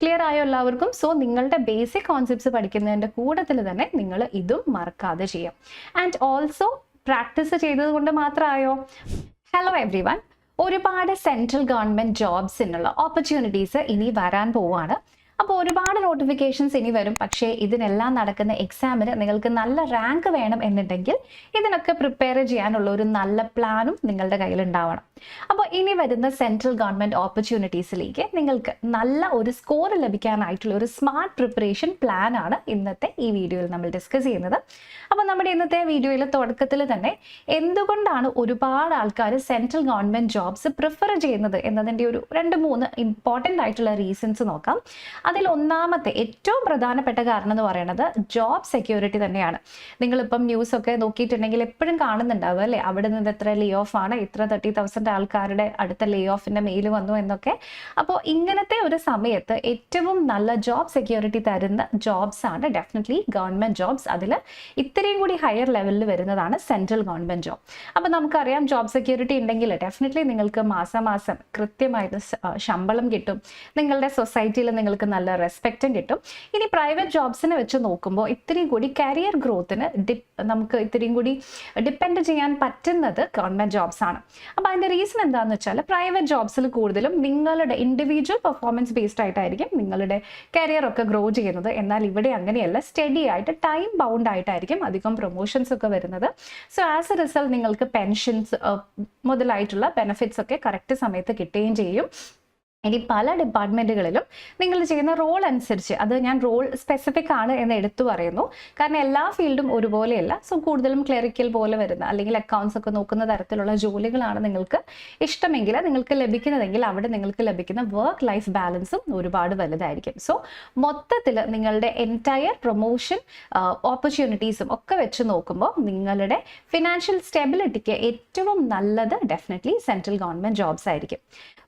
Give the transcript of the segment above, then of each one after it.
Clear ആയോ എല്ലാവർക്കും? So നിങ്ങളുടെ ബേസിക് കോൺസെപ്റ്റ്സ് പഠിക്കുന്നതിൻ്റെ കൂട്ടത്തിൽ തന്നെ നിങ്ങൾ ഇതും മറക്കാതെ ചെയ്യാം. ആൻഡ് ഓൾസോ പ്രാക്ടീസ് ചെയ്തത് കൊണ്ട് മാത്രമായോ? ഹലോ എവ്രി വൺ, ഒരുപാട് സെൻട്രൽ ഗവൺമെൻറ് ജോബ്സിനുള്ള ഓപ്പർച്യൂണിറ്റീസ് ഇനി വരാൻ പോവുകയാണ്. അപ്പോൾ ഒരുപാട് നോട്ടിഫിക്കേഷൻസ് ഇനി വരും. പക്ഷേ ഇതിനെല്ലാം നടക്കുന്ന എക്സാമിന് നിങ്ങൾക്ക് നല്ല റാങ്ക് വേണം എന്നുണ്ടെങ്കിൽ ഇതിനൊക്കെ പ്രിപ്പയർ ചെയ്യാനുള്ള ഒരു നല്ല പ്ലാനും നിങ്ങളുടെ കയ്യിൽ ഉണ്ടാവണം. അപ്പോൾ ഇനി വരുന്ന സെൻട്രൽ ഗവൺമെൻറ് ഓപ്പർച്യൂണിറ്റീസിലേക്ക് നിങ്ങൾക്ക് നല്ല ഒരു സ്കോർ ലഭിക്കാനായിട്ടുള്ള ഒരു സ്മാർട്ട് പ്രിപ്പറേഷൻ പ്ലാനാണ് ഇന്നത്തെ ഈ വീഡിയോയിൽ നമ്മൾ ഡിസ്കസ് ചെയ്യുന്നത്. അപ്പോൾ നമ്മുടെ ഇന്നത്തെ വീഡിയോയിൽ തുടക്കത്തിൽ തന്നെ എന്തുകൊണ്ടാണ് ഒരുപാട് ആൾക്കാർ സെൻട്രൽ ഗവൺമെൻറ് ജോബ്സ് പ്രിഫർ ചെയ്യുന്നത് എന്നതിൻ്റെ ഒരു 2-3 ഇമ്പോർട്ടൻ്റ് ആയിട്ടുള്ള റീസൺസ് നോക്കാം. അതിൽ ഒന്നാമത്തെ ഏറ്റവും പ്രധാനപ്പെട്ട കാരണം എന്ന് പറയുന്നത് ജോബ് സെക്യൂരിറ്റി തന്നെയാണ്. നിങ്ങളിപ്പം ന്യൂസൊക്കെ നോക്കിയിട്ടുണ്ടെങ്കിൽ എപ്പോഴും കാണുന്നുണ്ടാവുക അല്ലേ, അവിടെ നിന്ന് ഇത്ര ലേ ഓഫ് ആണ്, ഇത്ര 30,000 ആൾക്കാരുടെ അടുത്ത ലേ ഓഫിൻ്റെ മെയിൽ വന്നു എന്നൊക്കെ. അപ്പോൾ ഇങ്ങനത്തെ ഒരു സമയത്ത് ഏറ്റവും നല്ല ജോബ് സെക്യൂരിറ്റി തരുന്ന ജോബ്സ് ആണ് ഡെഫിനറ്റ്ലി ഗവൺമെൻറ് ജോബ്സ്. അതിൽ ഇത്രയും കൂടി ഹയർ ലെവലിൽ വരുന്നതാണ് സെൻട്രൽ ഗവൺമെൻറ് ജോബ്. അപ്പോൾ നമുക്കറിയാം ജോബ് സെക്യൂരിറ്റി ഉണ്ടെങ്കിൽ ഡെഫിനറ്റ്ലി നിങ്ങൾക്ക് മാസം കൃത്യമായിട്ട് ശമ്പളം കിട്ടും, നിങ്ങളുടെ സൊസൈറ്റിയിൽ നിങ്ങൾക്ക് നല്ല റെസ്പെക്റ്റും കിട്ടും. ഇനി പ്രൈവറ്റ് ജോബ്സിനെ വെച്ച് നോക്കുമ്പോൾ ഇത്രയും കൂടി കരിയർ ഗ്രോത്തിന് നമുക്ക് ഇത്രയും കൂടി ഡിപ്പെൻഡ് ചെയ്യാൻ പറ്റുന്നത് ഗവൺമെൻറ് ജോബ്സ് ആണ്. അപ്പോൾ അതിൻ്റെ റീസൺ എന്താണെന്ന് വെച്ചാൽ പ്രൈവറ്റ് ജോബ്സിൽ കൂടുതലും നിങ്ങളുടെ ഇൻഡിവിജ്വൽ പെർഫോമൻസ് ബേസ്ഡ് ആയിട്ടായിരിക്കും നിങ്ങളുടെ കരിയർ ഒക്കെ ഗ്രോ ചെയ്യുന്നത്. എന്നാൽ ഇവിടെ അങ്ങനെയല്ല, സ്റ്റഡി ആയിട്ട് ടൈം ബൗണ്ട് ആയിട്ടായിരിക്കും അധികം പ്രൊമോഷൻസ് ഒക്കെ വരുന്നത്. സോ ആസ് എ റിസൾട്ട് നിങ്ങൾക്ക് പെൻഷൻസ് മുതലായിട്ടുള്ള ബെനിഫിറ്റ്സ് ഒക്കെ കറക്റ്റ് സമയത്ത് കിട്ടുകയും ചെയ്യും. ഇനി പല ഡിപ്പാർട്ട്മെൻറ്റുകളിലും നിങ്ങൾ ചെയ്യുന്ന റോൾ അനുസരിച്ച്, അത് ഞാൻ റോൾ സ്പെസിഫിക് ആണ് എന്ന് എടുത്തു പറയുന്നു, കാരണം എല്ലാ ഫീൽഡും ഒരുപോലെയല്ല. സോ കൂടുതലും ക്ലറിക്കൽ പോലെ വരുന്ന അല്ലെങ്കിൽ അക്കൗണ്ട്സ് ഒക്കെ നോക്കുന്ന തരത്തിലുള്ള ജോലികളാണ് നിങ്ങൾക്ക് ഇഷ്ടമെങ്കിൽ നിങ്ങൾക്ക് ലഭിക്കുന്നതെങ്കിൽ അവിടെ നിങ്ങൾക്ക് ലഭിക്കുന്ന വർക്ക് ലൈഫ് ബാലൻസും ഒരുപാട് വലുതായിരിക്കും. സോ മൊത്തത്തിൽ നിങ്ങളുടെ എൻറ്റയർ പ്രൊമോഷൻ ഓപ്പർച്യൂണിറ്റീസും ഒക്കെ വെച്ച് നോക്കുമ്പോൾ നിങ്ങളുടെ ഫിനാൻഷ്യൽ സ്റ്റെബിലിറ്റിക്ക് ഏറ്റവും നല്ലത് ഡെഫിനറ്റ്ലി സെൻട്രൽ ഗവൺമെൻറ് ജോബ്സ് ആയിരിക്കും.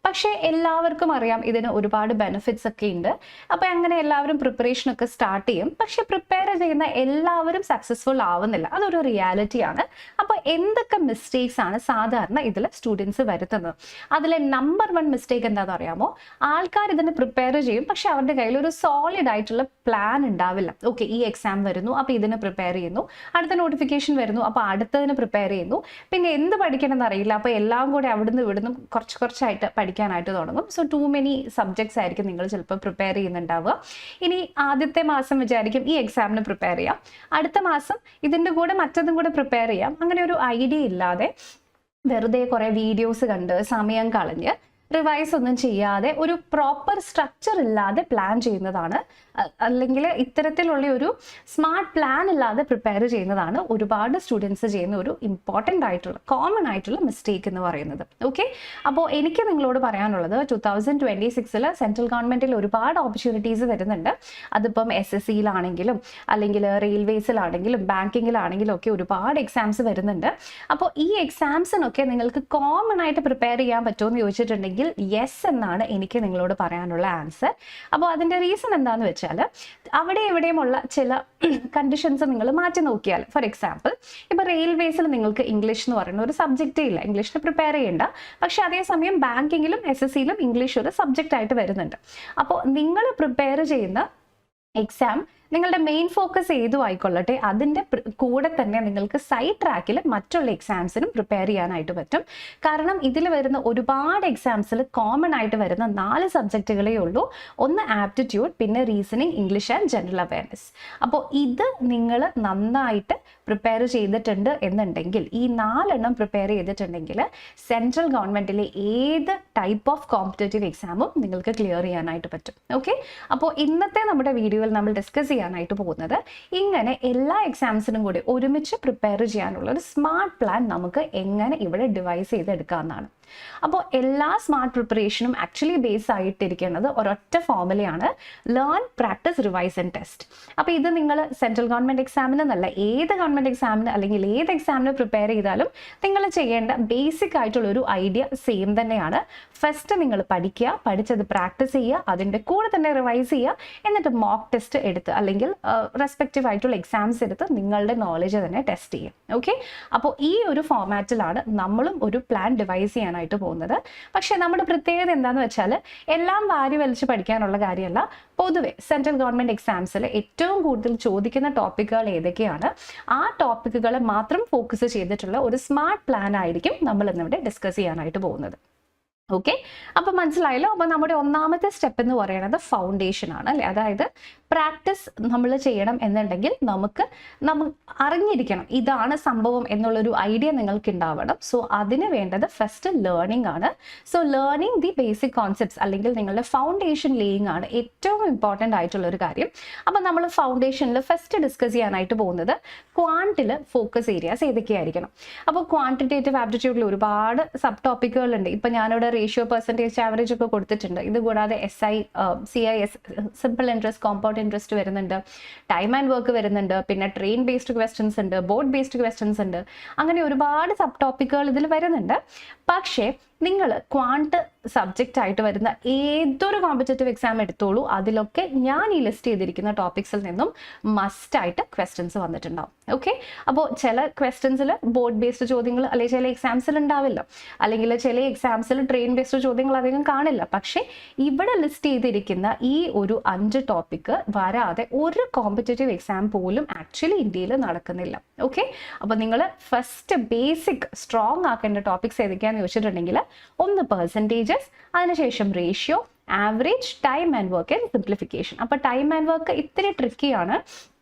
പക്ഷേ എല്ലാവർക്കും അറിയാം ഇതിന് ഒരുപാട് ബെനിഫിറ്റ്സ് ഒക്കെ ഉണ്ട്. അപ്പോൾ അങ്ങനെ എല്ലാവരും പ്രിപ്പറേഷൻ ഒക്കെ സ്റ്റാർട്ട് ചെയ്യും. പക്ഷെ പ്രിപ്പയർ ചെയ്യുന്ന എല്ലാവരും സക്സസ്ഫുൾ ആവുന്നില്ല, അതൊരു റിയാലിറ്റിയാണ്. അപ്പോൾ എന്തൊക്കെ മിസ്റ്റേക്സ് ആണ് സാധാരണ ഇതിൽ സ്റ്റുഡൻസ് വരുത്തുന്നത്? അതിലെ നമ്പർ 1 മിസ്റ്റേക്ക് എന്താണെന്ന് അറിയാമോ? ആൾക്കാർ ഇതിന് പ്രിപ്പയർ ചെയ്യും, പക്ഷെ അവരുടെ കയ്യിൽ ഒരു സോളിഡ് ആയിട്ടുള്ള പ്ലാൻ ഉണ്ടാവില്ല. ഓക്കെ, ഈ എക്സാം വരുന്നു അപ്പോൾ ഇതിന് പ്രിപ്പയർ ചെയ്യുന്നു, അടുത്ത നോട്ടിഫിക്കേഷൻ വരുന്നു അപ്പോൾ അടുത്തതിന് പ്രിപ്പയർ ചെയ്യുന്നു, പിന്നെ എന്ത് പഠിക്കണം എന്നറിയില്ല, അപ്പോൾ എല്ലാം കൂടെ അവിടുന്ന് ഇവിടുന്ന് കുറച്ചായിട്ട് പഠിക്കാനായിട്ട് തുടങ്ങും. സോ ടു മെനി സബ്ജക്ട്സ് ആയിരിക്കും നിങ്ങൾ ചിലപ്പോൾ പ്രിപ്പയർ ചെയ്യുന്നുണ്ടാവുക. ഇനി ആദ്യത്തെ മാസം വിചാരിക്കും ഈ എക്സാമിന് പ്രിപ്പയർ ചെയ്യാം, അടുത്ത മാസം ഇതിൻ്റെ കൂടെ മറ്റതും കൂടെ പ്രിപ്പയർ ചെയ്യാം. അങ്ങനെ ഒരു ഐഡിയ ഇല്ലാതെ വെറുതെ കുറേ വീഡിയോസ് കണ്ട് സമയം കളഞ്ഞ് റിവൈസ് ഒന്നും ചെയ്യാതെ ഒരു പ്രോപ്പർ സ്ട്രക്ചർ ഇല്ലാതെ പ്ലാൻ ചെയ്യുന്നതാണ്, അല്ലെങ്കിൽ ഇത്തരത്തിലുള്ള ഒരു സ്മാർട്ട് പ്ലാൻ ഇല്ലാതെ പ്രിപ്പയർ ചെയ്യുന്നതാണ് ഒരുപാട് സ്റ്റുഡൻസ് ചെയ്യുന്ന ഒരു ഇമ്പോർട്ടൻ്റ് ആയിട്ടുള്ള കോമൺ ആയിട്ടുള്ള മിസ്റ്റേക്ക് എന്ന് പറയുന്നത്. ഓക്കെ, അപ്പോൾ എനിക്ക് നിങ്ങളോട് പറയാനുള്ളത് 2026 സെൻട്രൽ ഗവൺമെൻറ്റിൽ ഒരുപാട് ഓപ്പർച്യൂണിറ്റീസ് വരുന്നുണ്ട്. അതിപ്പം SSCയിലാണെങ്കിലും അല്ലെങ്കിൽ റെയിൽവേസിലാണെങ്കിലും ബാങ്കിങ്ങിലാണെങ്കിലും ഒക്കെ ഒരുപാട് എക്സാംസ് വരുന്നുണ്ട്. അപ്പോൾ ഈ എക്സാംസിനൊക്കെ നിങ്ങൾക്ക് കോമൺ ആയിട്ട് പ്രിപ്പയർ ചെയ്യാൻ പറ്റുമോ എന്ന് ചോദിച്ചിട്ടുണ്ടെങ്കിൽ യെസ് എന്നാണ് എനിക്ക് നിങ്ങളോട് പറയാനുള്ള ആൻസർ. അപ്പോൾ അതിൻ്റെ റീസൺ എന്താണെന്ന് വെച്ചാൽ അവിടെ എവിടെയുമുള്ള ചില കണ്ടീഷൻസ് നിങ്ങൾ മാറ്റി നോക്കിയാൽ, ഫോർ എക്സാമ്പിൾ ഇപ്പോൾ റെയിൽവേസിൽ നിങ്ങൾക്ക് ഇംഗ്ലീഷ് എന്ന് പറയുന്ന ഒരു സബ്ജക്റ്റേ ഇല്ല, ഇംഗ്ലീഷിന് പ്രിപ്പയർ ചെയ്യേണ്ട. പക്ഷെ അതേസമയം ബാങ്കിങ്ങിലും SSCയിലും ഇംഗ്ലീഷ് ഒരു സബ്ജക്റ്റ് ആയിട്ട് വരുന്നുണ്ട്. അപ്പോൾ നിങ്ങൾ പ്രിപ്പയർ ചെയ്യുന്ന എക്സാം നിങ്ങളുടെ മെയിൻ ഫോക്കസ് ഏതും ആയിക്കൊള്ളട്ടെ, അതിൻ്റെ കൂടെ തന്നെ നിങ്ങൾക്ക് സൈഡ് ട്രാക്കിൽ മറ്റുള്ള എക്സാംസിനും പ്രിപ്പയർ ചെയ്യാനായിട്ട് പറ്റും. കാരണം ഇതിൽ വരുന്ന ഒരുപാട് എക്സാംസിൽ കോമൺ ആയിട്ട് വരുന്ന 4 സബ്ജക്റ്റുകളേ ഉള്ളൂ. ഒന്ന് ആപ്റ്റിറ്റ്യൂഡ്, പിന്നെ reasoning, English and general awareness. അപ്പോൾ ഇത് നിങ്ങൾ നന്നായിട്ട് പ്രിപ്പയർ ചെയ്തിട്ടുണ്ട് എന്നുണ്ടെങ്കിൽ, ഈ 4 പ്രിപ്പയർ ചെയ്തിട്ടുണ്ടെങ്കിൽ സെൻട്രൽ ഗവൺമെൻറ്റിലെ ഏത് ടൈപ്പ് ഓഫ് കോമ്പറ്റേറ്റീവ് എക്സാമും നിങ്ങൾക്ക് ക്ലിയർ ചെയ്യാനായിട്ട് പറ്റും. ഓക്കെ, അപ്പോൾ ഇന്നത്തെ നമ്മുടെ വീഡിയോയിൽ നമ്മൾ ഡിസ്കസ് ചെയ്യാനായിട്ട് പോകുന്നത് ഇങ്ങനെ എല്ലാ എക്സാംസിനും കൂടി ഒരുമിച്ച് പ്രിപ്പയർ ചെയ്യാനുള്ള ഒരു സ്മാർട്ട് പ്ലാൻ നമുക്ക് എങ്ങനെ ഇവിടെ ഡിവൈസ് ചെയ്തെടുക്കാമെന്നാണ്. അപ്പോൾ എല്ലാ സ്മാർട്ട് പ്രിപ്പറേഷനും ആക്ച്വലി ബേസ് ആയിട്ടിരിക്കുന്നത് ഒരൊറ്റ ഫോർമുലയാണ്, learn, practice, revise and test. അപ്പോൾ ഇത് നിങ്ങൾ സെൻട്രൽ ഗവൺമെൻറ് എക്സാമിനെന്നല്ല, ഏത് ഗവൺമെൻറ് എക്സാമിന് അല്ലെങ്കിൽ ഏത് എക്സാമിന് പ്രിപ്പയർ ചെയ്താലും നിങ്ങൾ ചെയ്യേണ്ട ബേസിക് ആയിട്ടുള്ളൊരു ഐഡിയ സെയിം തന്നെയാണ്. ഫസ്റ്റ് നിങ്ങൾ പഠിക്കുക, പഠിച്ചത് പ്രാക്ടീസ് ചെയ്യുക, അതിൻ്റെ കൂടെ തന്നെ റിവൈസ് ചെയ്യുക, എന്നിട്ട് മോക്ക് ടെസ്റ്റ് എടുത്ത് അല്ലെങ്കിൽ റെസ്പെക്റ്റീവ് ആയിട്ടുള്ള എക്സാംസ് എടുത്ത് നിങ്ങളുടെ നോളജ് തന്നെ ടെസ്റ്റ് ചെയ്യുക. ഓക്കെ, അപ്പോൾ ഈ ഒരു ഫോർമാറ്റിലാണ് നമ്മളും ഒരു പ്ലാൻ ഡിവൈസ് ചെയ്യാൻ ചെയ്യാനായിട്ട് പോകുന്നത്. പക്ഷേ നമ്മുടെ പ്രത്യേകത എന്താണെന്ന് വെച്ചാൽ എല്ലാം വാരി വലിച്ച് പഠിക്കാനുള്ള കാര്യമല്ല. പൊതുവെ സെൻട്രൽ ഗവൺമെൻറ് എക്സാംസിൽ ഏറ്റവും കൂടുതൽ ചോദിക്കുന്ന ടോപ്പിക്കുകൾ ഏതൊക്കെയാണ്, ആ ടോപ്പിക്കുകളെ മാത്രം ഫോക്കസ് ചെയ്തിട്ടുള്ള ഒരു സ്മാർട്ട് പ്ലാൻ ആയിരിക്കും നമ്മൾ ഇന്നിവിടെ ഡിസ്കസ് ചെയ്യാനായിട്ട് പോകുന്നത്. ഓക്കെ, അപ്പം മനസ്സിലായല്ലോ. അപ്പം നമ്മുടെ ഒന്നാമത്തെ സ്റ്റെപ്പ് എന്ന് പറയുന്നത് ഫൗണ്ടേഷൻ ആണ് അല്ലേ. അതായത് പ്രാക്ടീസ് നമ്മൾ ചെയ്യണം എന്നുണ്ടെങ്കിൽ നമുക്ക് അറിഞ്ഞിരിക്കണം ഇതാണ് സംഭവം എന്നുള്ളൊരു ഐഡിയ നിങ്ങൾക്ക് ഉണ്ടാവണം. സോ അതിന് വേണ്ടത് ഫസ്റ്റ് ലേണിംഗ് ആണ്. So learning the basic concepts അല്ലെങ്കിൽ നിങ്ങളുടെ ഫൗണ്ടേഷൻ ലേയിങ് ആണ് ഏറ്റവും ഇമ്പോർട്ടൻ്റ് ആയിട്ടുള്ളൊരു കാര്യം. അപ്പം നമ്മൾ ഫൗണ്ടേഷനിൽ ഫസ്റ്റ് ഡിസ്കസ് ചെയ്യാനായിട്ട് പോകുന്നത് ക്വാണ്ടിൽ ഫോക്കസ് ഏരിയാസ് ഏതൊക്കെയായിരിക്കണം. അപ്പോൾ ക്വാണ്ടിറ്റേറ്റീവ് ആപ്റ്റിറ്റ്യൂഡിൽ ഒരുപാട് സബ് ടോപ്പിക്കുകളുണ്ട്. ഇപ്പം ഞാനിവിടെ റേഷ്യോ, പെർസെൻറ്റേജ്, ആവറേജ് ഒക്കെ കൊടുത്തിട്ടുണ്ട്. ഇത് കൂടാതെ CIS simple interest, compound interest വരുന്നുണ്ട്, ടൈം ആൻഡ് വർക്ക് വരുന്നുണ്ട്, പിന്നെ ട്രെയിൻ ബേസ്ഡ് ക്വസ്റ്റ്യൻസ് ഉണ്ട്, ബോർഡ് ബേസ്ഡ് ക്വസ്റ്റ്യൻസ് ഉണ്ട്. അങ്ങനെ ഒരുപാട് സബ് ടോപ്പിക്കുകൾ ഇതിൽ വരുന്നുണ്ട്. പക്ഷേ നിങ്ങൾ ക്വാണ്ട് സബ്ജക്റ്റ് ആയിട്ട് വരുന്ന ഏതൊരു കോമ്പറ്റേറ്റീവ് എക്സാം എടുത്തോളൂ, അതിലൊക്കെ ഞാൻ ഈ ലിസ്റ്റ് ചെയ്തിരിക്കുന്ന ടോപ്പിക്സിൽ നിന്നും മസ്റ്റായിട്ട് ക്വസ്റ്റ്യൻസ് വന്നിട്ടുണ്ടാവും. ഓക്കെ, അപ്പോൾ ചില ക്വസ്റ്റ്യൻസിൽ ബോർഡ് ബേസ്ഡ് ചോദ്യങ്ങൾ അല്ലെങ്കിൽ ചില എക്സാംസിൽ ഉണ്ടാവില്ല, അല്ലെങ്കിൽ ചില എക്സാംസിൽ ട്രെയിൻ ബേസ്ഡ് ചോദ്യങ്ങൾ അധികം കാണില്ല. പക്ഷേ ഇവിടെ ലിസ്റ്റ് ചെയ്തിരിക്കുന്ന ഈ ഒരു 5 ടോപ്പിക്ക് വരാതെ ഒരു കോമ്പറ്റേറ്റീവ് എക്സാം പോലും ആക്ച്വലി ഇന്ത്യയിൽ നടക്കുന്നില്ല. ഓക്കെ, അപ്പോൾ നിങ്ങൾ ഫസ്റ്റ് ബേസിക് സ്ട്രോങ് ആക്കേണ്ട ടോപ്പിക്സ് ഏതൊക്കെയാണെന്ന് ചോദിച്ചിട്ടുണ്ടെങ്കിൽ ഒന്ന് പെർസെൻറ്റേജസ്, അതിനുശേഷം ratio, average, time and work and simplification. അപ്പോൾ ടൈം ആൻഡ് വർക്ക് ഇത്തിരി ട്രിക്കിയാണ്.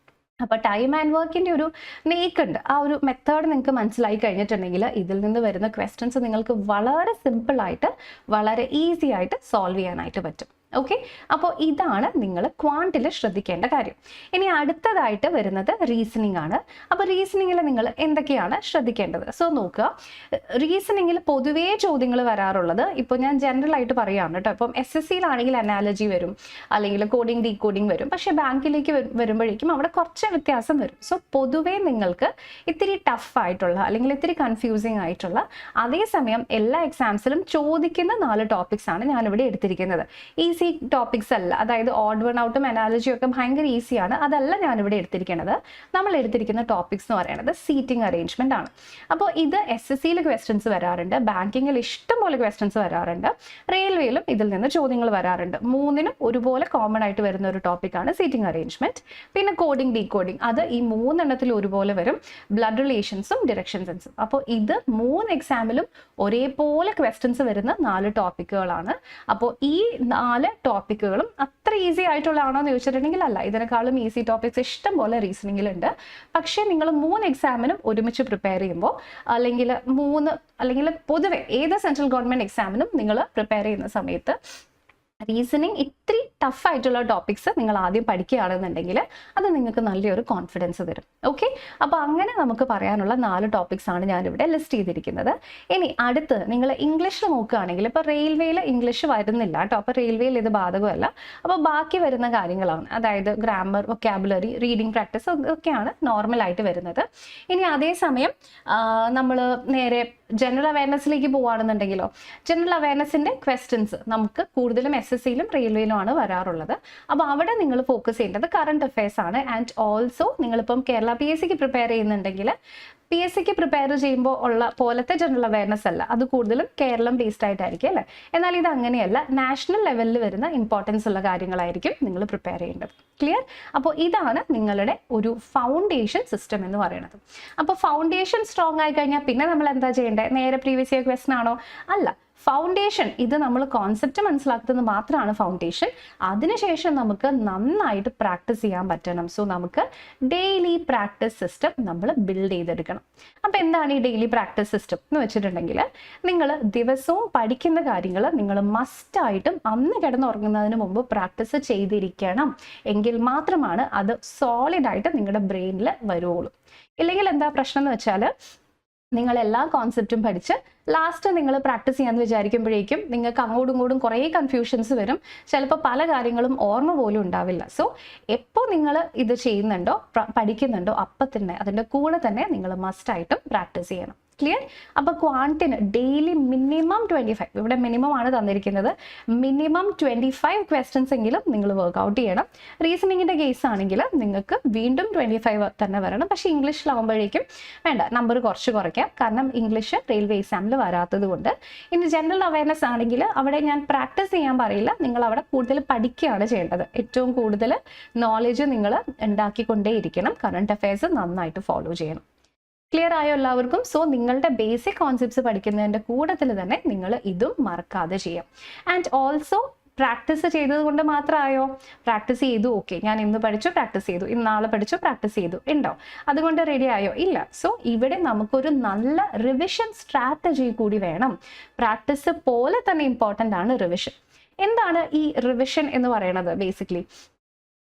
അപ്പോൾ ടൈം ആൻഡ് വർക്കിൻ്റെ ഒരു ഉണ്ട്, ആ ഒരു മെത്തേഡ് നിങ്ങൾക്ക് മനസ്സിലായി കഴിഞ്ഞിട്ടുണ്ടെങ്കിൽ ഇതിൽ നിന്ന് വരുന്ന ക്വസ്റ്റ്യൻസ് നിങ്ങൾക്ക് വളരെ സിമ്പിളായിട്ട് വളരെ ഈസി ആയിട്ട് സോൾവ് ചെയ്യാനായിട്ട് പറ്റും. ഓക്കെ, അപ്പോൾ ഇതാണ് നിങ്ങൾ ക്വാണ്ടിൽ ശ്രദ്ധിക്കേണ്ട കാര്യം. ഇനി അടുത്തതായിട്ട് വരുന്നത് റീസണിങ് ആണ്. അപ്പോൾ റീസണിങ്ങിൽ നിങ്ങൾ എന്തൊക്കെയാണ് ശ്രദ്ധിക്കേണ്ടത്? സോ നോക്കുക, റീസണിങ്ങിൽ പൊതുവേ ചോദ്യങ്ങൾ വരാറുള്ളത് ഇപ്പോൾ ഞാൻ ജനറൽ ആയിട്ട് പറയുകയാണ് കേട്ടോ. ഇപ്പം SSCയിലാണെങ്കിൽ അനാലജി വരും, അല്ലെങ്കിൽ കോഡിംഗ് ഡീകോഡിംഗ് വരും. പക്ഷേ ബാങ്കിലേക്ക് വരുമ്പോഴേക്കും അവിടെ കുറച്ച് വ്യത്യാസം വരും. സോ പൊതുവേ നിങ്ങൾക്ക് ഇത്തിരി ടഫ് ആയിട്ടുള്ള അല്ലെങ്കിൽ ഇത്തിരി കൺഫ്യൂസിങ് ആയിട്ടുള്ള, അതേസമയം എല്ലാ എക്സാംസിലും ചോദിക്കുന്ന 4 ടോപ്പിക്സ് ആണ് ഞാനിവിടെ എടുത്തിരിക്കുന്നത്. ഈസി ടോപ്പിക്സ് അല്ല, അതായത് ഓഡ് വൺ ഔട്ടും അനാലജിയും ഒക്കെ ഭയങ്കര ഈസിയാണ്, അതല്ല ഞാനിവിടെ എടുത്തിരിക്കുന്നത്. നമ്മൾ എടുത്തിരിക്കുന്ന ടോപ്പിക്സ് എന്ന് പറയുന്നത് സീറ്റിംഗ് അറേഞ്ച്മെന്റ് ആണ്. അപ്പോൾ ഇത് SSCയിൽ ക്വസ്റ്റ്യൻസ് വരാറുണ്ട്, ബാങ്കിങ്ങിൽ ഇഷ്ടംപോലെ ക്വസ്റ്റ്യൻസ് വരാറുണ്ട്, റെയിൽവേയിലും ഇതിൽ നിന്ന് ചോദ്യങ്ങൾ വരാറുണ്ട്. മൂന്നിനും ഒരുപോലെ കോമൺ ആയിട്ട് വരുന്ന ഒരു ടോപ്പിക്കാണ് സീറ്റിംഗ് അറേഞ്ച്മെന്റ്. പിന്നെ കോഡിംഗ് ഡീകോഡിംഗ്, അത് ഈ 3 എണ്ണത്തിൽ ഒരുപോലെ വരും, ബ്ലഡ് റിലേഷൻസും ഡിറക്ഷൻ സെൻസും. അപ്പോൾ ഇത് 3 എക്സാമിലും ഒരേപോലെ ക്വസ്റ്റ്യൻസ് വരുന്ന 4 ടോപ്പിക്കുകളാണ്. അപ്പോൾ ഈ 4 ടോപ്പിക്കുകളും അത്ര ഈസി ആയിട്ടുള്ളതാണോ എന്ന് ചോദിച്ചിട്ടുണ്ടെങ്കിൽ അല്ല, ഇതിനേക്കാളും ഈസി ടോപ്പിക്സ് ഇഷ്ടം പോലെ റീസണിങ്ങിലുണ്ട്. പക്ഷേ നിങ്ങൾ 3 എക്സാമിനും ഒരുമിച്ച് പ്രിപ്പയർ ചെയ്യുമ്പോൾ, അല്ലെങ്കിൽ പൊതുവെ ഏത് സെൻട്രൽ ഗവൺമെൻറ് എക്സാമിനും നിങ്ങൾ പ്രിപ്പയർ ചെയ്യുന്ന സമയത്ത് റീസണിങ് ഇത്തിരി ടഫ് ആയിട്ടുള്ള ടോപ്പിക്സ് നിങ്ങൾ ആദ്യം പഠിക്കുകയാണെന്നുണ്ടെങ്കിൽ അത് നിങ്ങൾക്ക് നല്ലൊരു കോൺഫിഡൻസ് തരും. ഓക്കെ, അപ്പോൾ അങ്ങനെ നമുക്ക് പറയാനുള്ള 4 ടോപ്പിക്സ് ആണ് ഞാനിവിടെ ലിസ്റ്റ് ചെയ്തിരിക്കുന്നത്. ഇനി അടുത്ത് നിങ്ങൾ ഇംഗ്ലീഷിൽ നോക്കുകയാണെങ്കിൽ, ഇപ്പോൾ റെയിൽവേയിൽ ഇംഗ്ലീഷ് വരുന്നില്ല കേട്ടോ, അപ്പോൾ റെയിൽവേയിൽ ഇത് ബാധകമല്ല. അപ്പോൾ ബാക്കി വരുന്ന കാര്യങ്ങളാണ്, അതായത് ഗ്രാമർ, വൊക്കാബുലറി, റീഡിംഗ് പ്രാക്ടീസ് ഒക്കെയാണ് നോർമലായിട്ട് വരുന്നത്. ഇനി അതേസമയം നമ്മൾ നേരെ ജനറൽ അവയർനെസ്സിലേക്ക് പോവുകയാണെന്നുണ്ടെങ്കിലോ, ജനറൽ അവയർനെസ്സിൻ്റെ ക്വസ്റ്റ്യൻസ് നമുക്ക് കൂടുതലും SSCയിലും റെയിൽവേയിലുമാണ് വരാറുള്ളത്. അപ്പോൾ അവിടെ നിങ്ങൾ ഫോക്കസ് ചെയ്യേണ്ടത് കറണ്ട് അഫയേഴ്സ് ആണ്. ആൻഡ് ഓൾസോ നിങ്ങളിപ്പം കേരള PSCക്ക് പ്രിപ്പയർ ചെയ്യുന്നുണ്ടെങ്കിൽ PSCക്ക് പ്രിപ്പയർ ചെയ്യുമ്പോൾ ഉള്ള പോലത്തെ ജനറൽ അവയർനെസ് അല്ല, അത് കൂടുതലും കേരളം ബേസ്ഡ് ആയിട്ടായിരിക്കും അല്ലേ. എന്നാൽ ഇത് അങ്ങനെയല്ല, നാഷണൽ ലെവലിൽ വരുന്ന ഇമ്പോർട്ടൻസ് ഉള്ള കാര്യങ്ങളായിരിക്കും നിങ്ങൾ പ്രിപ്പയർ ചെയ്യേണ്ടത്. ക്ലിയർ? അപ്പോൾ ഇതാണ് നിങ്ങളുടെ ഒരു ഫൗണ്ടേഷൻ സിസ്റ്റം എന്ന് പറയുന്നത്. അപ്പോൾ ഫൗണ്ടേഷൻ സ്ട്രോങ് ആയി കഴിഞ്ഞാൽ പിന്നെ നമ്മൾ എന്താ ചെയ്യേണ്ടത്? നേരെ പ്രീവിയസ് ഇയർ ക്വസ്റ്റൻ ആണോ? അല്ല, ഫൗണ്ടേഷൻ, ഇത് നമ്മൾ കോൺസെപ്റ്റ് മനസ്സിലാക്കുന്നത് മാത്രമാണ് ഫൗണ്ടേഷൻ. അതിനുശേഷം നമുക്ക് നന്നായിട്ട് പ്രാക്ടീസ് ചെയ്യാൻ പറ്റണം. സോ നമുക്ക് ഡെയിലി പ്രാക്ടീസ് സിസ്റ്റം നമ്മൾ ബിൽഡ് ചെയ്തെടുക്കണം. അപ്പോൾ എന്താണ് ഈ ഡെയിലി പ്രാക്ടീസ് സിസ്റ്റം എന്ന് വെച്ചിട്ടുണ്ടെങ്കിൽ, നിങ്ങൾ ദിവസവും പഠിക്കുന്ന കാര്യങ്ങൾ നിങ്ങൾ മസ്റ്റായിട്ടും അന്ന് കിടന്നുറങ്ങുന്നതിന് മുമ്പ് പ്രാക്ടീസ് ചെയ്തിരിക്കണം. എങ്കിൽ മാത്രമാണ് അത് സോളിഡായിട്ട് നിങ്ങളുടെ ബ്രെയിനിൽ വരുള്ളൂ. ഇല്ലെങ്കിൽ എന്താ പ്രശ്നം എന്ന് വെച്ചാൽ, നിങ്ങൾ എല്ലാ കോൺസെപ്റ്റും പഠിച്ച് ലാസ്റ്റ് നിങ്ങൾ പ്രാക്ടീസ് ചെയ്യാമെന്ന് വിചാരിക്കുമ്പോഴേക്കും നിങ്ങൾക്ക് അങ്ങോട്ടും ഇങ്ങോട്ടും കുറേ കൺഫ്യൂഷൻസ് വരും. ചിലപ്പോൾ പല കാര്യങ്ങളും ഓർമ്മ പോലും ഉണ്ടാവില്ല. സോ എപ്പോൾ നിങ്ങൾ ഇത് ചെയ്യുന്നുണ്ടോ, പഠിക്കുന്നുണ്ടോ, അപ്പം തന്നെ അതിൻ്റെ കൂടെ തന്നെ നിങ്ങൾ മസ്റ്റായിട്ടും പ്രാക്ടീസ് ചെയ്യണം. ക്ലിയർ? അപ്പോൾ ക്വാണ്ടിന് ഡെയിലി മിനിമം 25, ഇവിടെ മിനിമം ആണ് തന്നിരിക്കുന്നത്, മിനിമം 25 ക്വസ്റ്റ്യൻസ് എങ്കിലും നിങ്ങൾ വർക്ക്ഔട്ട് ചെയ്യണം. റീസണിങ്ങിൻ്റെ കേസ് ആണെങ്കിൽ നിങ്ങൾക്ക് വീണ്ടും 25 തന്നെ വരണം. പക്ഷേ ഇംഗ്ലീഷിലാവുമ്പോഴേക്കും വേണ്ട, നമ്പർ കുറച്ച് കുറയ്ക്കാം, കാരണം ഇംഗ്ലീഷ് റെയിൽവേ എക്സാമിൽ വരാത്തത് കൊണ്ട്. ഇനി ജനറൽ അവയർനെസ് ആണെങ്കിൽ അവിടെ ഞാൻ പ്രാക്ടീസ് ചെയ്യാൻ പറയില്ല, നിങ്ങൾ അവിടെ കൂടുതൽ പഠിക്കുകയാണ് ചെയ്യേണ്ടത്. ഏറ്റവും കൂടുതൽ നോളജ് നിങ്ങൾ ഉണ്ടാക്കിക്കൊണ്ടേയിരിക്കണം, കറണ്ട് അഫയേഴ്സ് നന്നായിട്ട് ഫോളോ ചെയ്യണം. ക്ലിയർ ആയോ എല്ലാവർക്കും? സോ നിങ്ങളുടെ ബേസിക് കോൺസെപ്റ്റ്സ് പഠിക്കുന്നതിൻ്റെ കൂട്ടത്തിൽ തന്നെ നിങ്ങൾ ഇതും മറക്കാതെ ചെയ്യാം. ആൻഡ് ഓൾസോ പ്രാക്ടീസ് ചെയ്തത് കൊണ്ട് മാത്രമായോ? പ്രാക്ടീസ് ചെയ്തു, ഓക്കെ, ഞാൻ ഇന്ന് പഠിച്ചു, പ്രാക്ടീസ് ചെയ്തു, ഇന്ന് നാളെ പഠിച്ചു, പ്രാക്ടീസ് ചെയ്തു, ഉണ്ടോ? അതുകൊണ്ട് റെഡി ആയോ? ഇല്ല. സോ ഇവിടെ നമുക്കൊരു നല്ല റിവിഷൻ സ്ട്രാറ്റജി കൂടി വേണം. പ്രാക്ടീസ് പോലെ തന്നെ ഇമ്പോർട്ടൻ്റ് ആണ് റിവിഷൻ. എന്താണ് ഈ റിവിഷൻ എന്ന് പറയുന്നത്? ബേസിക്കലി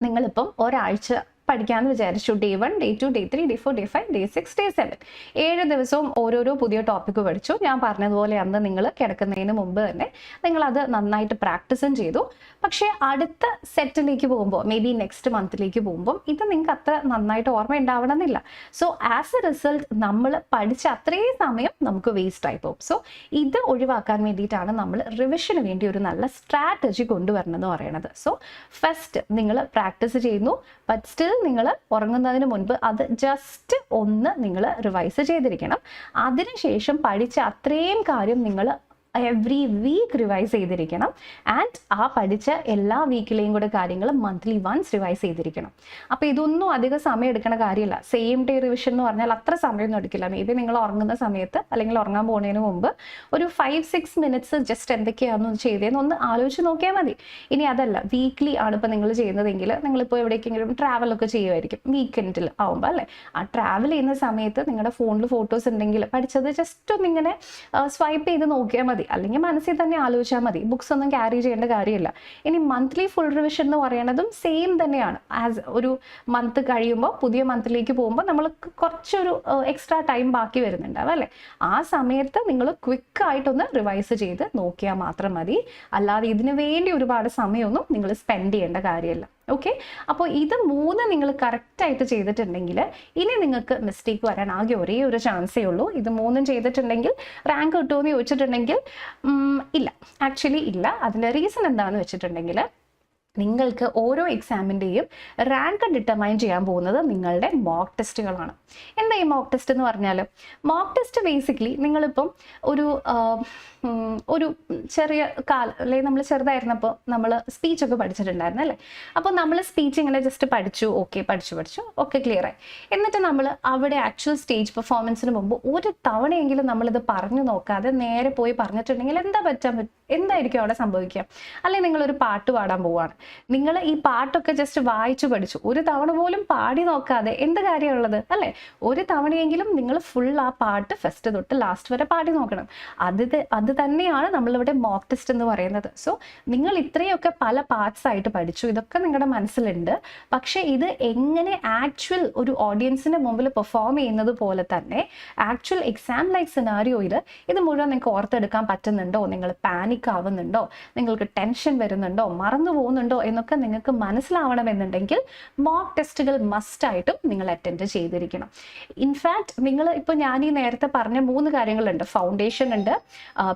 നിങ്ങളിപ്പം ഒരാഴ്ച പഠിക്കാമെന്ന് വിചാരിച്ചു. Day 1, Day 2, Day 3, Day 4, Day 5, Day 6, Day 7, 7 ദിവസവും ഓരോരോ പുതിയ ടോപ്പിക്ക് പഠിച്ചു. ഞാൻ പറഞ്ഞതുപോലെ അന്ന് നിങ്ങൾ കിടക്കുന്നതിന് മുമ്പ് തന്നെ നിങ്ങളത് നന്നായിട്ട് പ്രാക്ടീസും ചെയ്തു. പക്ഷേ അടുത്ത സെറ്റിലേക്ക് പോകുമ്പോൾ, മേ ബി നെക്സ്റ്റ് മന്തിലേക്ക് പോകുമ്പോൾ ഇത് നിങ്ങൾക്ക് അത്ര നന്നായിട്ട് ഓർമ്മ ഉണ്ടാവണമെന്നില്ല. സോ ആസ് എ റിസൾട്ട് നമ്മൾ പഠിച്ച അത്രയും സമയം നമുക്ക് വേസ്റ്റ് ആയി പോകും. സോ ഇത് ഒഴിവാക്കാൻ വേണ്ടിയിട്ടാണ് നമ്മൾ റിവിഷന് വേണ്ടി ഒരു നല്ല സ്ട്രാറ്റജി കൊണ്ടുവരണമെന്ന് പറയുന്നത്. സോ ഫസ്റ്റ് നിങ്ങൾ പ്രാക്ടീസ് ചെയ്യുന്നു, ബട്ട് സ്റ്റിൽ നിങ്ങൾ ഉറങ്ങുന്നതിന് മുൻപ് അത് ജസ്റ്റ് ഒന്ന് നിങ്ങൾ റിവൈസ് ചെയ്തിരിക്കണം. അതിനുശേഷം പഠിച്ച അത്രയും കാര്യം നിങ്ങൾ എവറി വീക്ക് റിവൈസ് ചെയ്തിരിക്കണം. ആൻഡ് ആ പഠിച്ച എല്ലാ വീക്കിലെയും കൂടെ കാര്യങ്ങൾ മന്ത്ലി വൺസ് റിവൈസ് ചെയ്തിരിക്കണം. അപ്പോൾ ഇതൊന്നും അധികം സമയം എടുക്കുന്ന കാര്യമില്ല. സെയിം ഡേ റിവിഷൻ എന്ന് പറഞ്ഞാൽ അത്ര സമയമൊന്നും എടുക്കില്ല. മേ ബി നിങ്ങൾ ഉറങ്ങുന്ന സമയത്ത് അല്ലെങ്കിൽ ഉറങ്ങാൻ പോകുന്നതിന് മുമ്പ് ഒരു 5-6 മിനിറ്റ്സ് ജസ്റ്റ് എന്തൊക്കെയാണെന്ന് ചെയ്തതെന്ന് ഒന്ന് ആലോചിച്ച് നോക്കിയാൽ മതി. ഇനി അതല്ല, വീക്ക്ലി ആണ് ഇപ്പോൾ നിങ്ങൾ ചെയ്യുന്നതെങ്കിൽ നിങ്ങളിപ്പോൾ എവിടേക്കെങ്കിലും ട്രാവലൊക്കെ ചെയ്യുമായിരിക്കും വീക്കെൻഡിൽ ആവുമ്പോൾ, അല്ലേ? ആ ട്രാവൽ ചെയ്യുന്ന സമയത്ത് നിങ്ങളുടെ ഫോണിൽ ഫോട്ടോസ് ഉണ്ടെങ്കിൽ പഠിച്ചത് ജസ്റ്റ് ഒന്നിങ്ങനെ സ്വൈപ്പ് ചെയ്ത് നോക്കിയാൽ മതി, അല്ലെങ്കിൽ മനസ്സിൽ തന്നെ ആലോചിച്ചാൽ മതി. ബുക്സ് ഒന്നും ക്യാരി ചെയ്യേണ്ട കാര്യമില്ല. ഇനി മന്ത്ലി ഫുൾ റിവിഷൻ എന്ന് പറയുന്നതും സെയിം തന്നെയാണ്. ആസ് ഒരു മന്ത് കഴിയുമ്പോൾ പുതിയ മന്തിലേക്ക് പോകുമ്പോൾ നമ്മൾ കുറച്ചൊരു എക്സ്ട്രാ ടൈം ബാക്കി വരുന്നുണ്ടാവും, അല്ലേ? ആ സമയത്ത് നിങ്ങൾ ക്വിക്കായിട്ടൊന്ന് റിവൈസ് ചെയ്ത് നോക്കിയാൽ മാത്രം മതി. അല്ലാതെ ഇതിനു വേണ്ടി ഒരുപാട് സമയമൊന്നും നിങ്ങൾ സ്പെൻഡ് ചെയ്യേണ്ട കാര്യമില്ല. ഓക്കെ, അപ്പോൾ ഇത് 3 നിങ്ങൾ കറക്റ്റായിട്ട് ചെയ്തിട്ടുണ്ടെങ്കിൽ ഇനി നിങ്ങൾക്ക് മിസ്റ്റേക്ക് വരാൻ ആകെ ഒരേ ഒരു ചാൻസേ ഉള്ളൂ. ഇത് 3 ചെയ്തിട്ടുണ്ടെങ്കിൽ റാങ്ക് കിട്ടുമോ എന്ന് ചോദിച്ചിട്ടുണ്ടെങ്കിൽ ഇല്ല, ആക്ച്വലി ഇല്ല. അതിൻ്റെ റീസൺ എന്താണെന്ന് വെച്ചിട്ടുണ്ടെങ്കിൽ നിങ്ങൾക്ക് ഓരോ എക്സാമിൻ്റെയും റാങ്ക് ഡിറ്റർമൈൻ ചെയ്യാൻ പോകുന്നത് നിങ്ങളുടെ മോക്ക് ടെസ്റ്റുകളാണ്. എന്താ ഈ മോക്ക് ടെസ്റ്റ് എന്ന് പറഞ്ഞാൽ? മോക്ക് ടെസ്റ്റ് ബേസിക്കലി നിങ്ങളിപ്പം ഒരു ചെറിയ അല്ലെങ്കിൽ നമ്മൾ ചെറുതായിരുന്നപ്പോൾ നമ്മൾ സ്പീച്ചൊക്കെ പഠിച്ചിട്ടുണ്ടായിരുന്നു, അല്ലേ? അപ്പോൾ നമ്മൾ സ്പീച്ച് ഇങ്ങനെ ജസ്റ്റ് പഠിച്ചു, ഓക്കെ, പഠിച്ചു ഓക്കെ, ക്ലിയറായി. എന്നിട്ട് നമ്മൾ അവിടെ ആക്ച്വൽ സ്റ്റേജ് പെർഫോമൻസിന് മുമ്പ് ഒരു തവണയെങ്കിലും നമ്മളിത് പറഞ്ഞു നോക്കാതെ നേരെ പോയി പറഞ്ഞിട്ടുണ്ടെങ്കിൽ എന്തായിരിക്കും അവിടെ സംഭവിക്കുക? അല്ലെങ്കിൽ നിങ്ങളൊരു പാട്ട് പാടാൻ പോവുകയാണ്, നിങ്ങൾ ഈ പാട്ടൊക്കെ ജസ്റ്റ് വായിച്ചു പഠിച്ചു, ഒരു തവണ പോലും പാടി നോക്കാതെ എന്ത് കാര്യമുള്ളത്, അല്ലേ? ഒരു തവണയെങ്കിലും നിങ്ങൾ ഫുൾ ആ പാട്ട് ഫസ്റ്റ് തൊട്ട് ലാസ്റ്റ് വരെ പാടി നോക്കണം. അത് തന്നെയാണ് നമ്മളിവിടെ മോക്ക് ടെസ്റ്റ് എന്ന് പറയുന്നത്. സോ നിങ്ങൾ ഇത്രയൊക്കെ പല പാർട്സ് ആയിട്ട് പഠിച്ചു, ഇതൊക്കെ നിങ്ങളുടെ മനസ്സിലുണ്ട്. പക്ഷേ ഇത് എങ്ങനെ ആക്ച്വൽ ഒരു ഓഡിയൻസിന് മുമ്പിൽ പെർഫോം ചെയ്യുന്നത് പോലെ തന്നെ ആക്ച്വൽ എക്സാം ലൈക്ക് സിനാരിയോയിൽ ഇത് മുഴുവൻ നിങ്ങൾക്ക് ഓർത്തെടുക്കാൻ പറ്റുന്നുണ്ടോ, നിങ്ങൾ പാനിക് ആവുന്നുണ്ടോ, നിങ്ങൾക്ക് ടെൻഷൻ വരുന്നുണ്ടോ, മറന്നു പോകുന്നുണ്ടോ എന്നൊക്കെ നിങ്ങൾക്ക് മനസ്സിലാവണമെന്നുണ്ടെങ്കിൽ മോക്ക് ടെസ്റ്റുകൾ മസ്റ്റായിട്ടും നിങ്ങൾ അറ്റൻഡ് ചെയ്തിരിക്കണം. ഇൻഫാക്ട് നിങ്ങൾ ഇപ്പോൾ ഞാൻ ഈ നേരത്തെ പറഞ്ഞ 3 കാര്യങ്ങളുണ്ട്. ഫൗണ്ടേഷൻ ഉണ്ട്,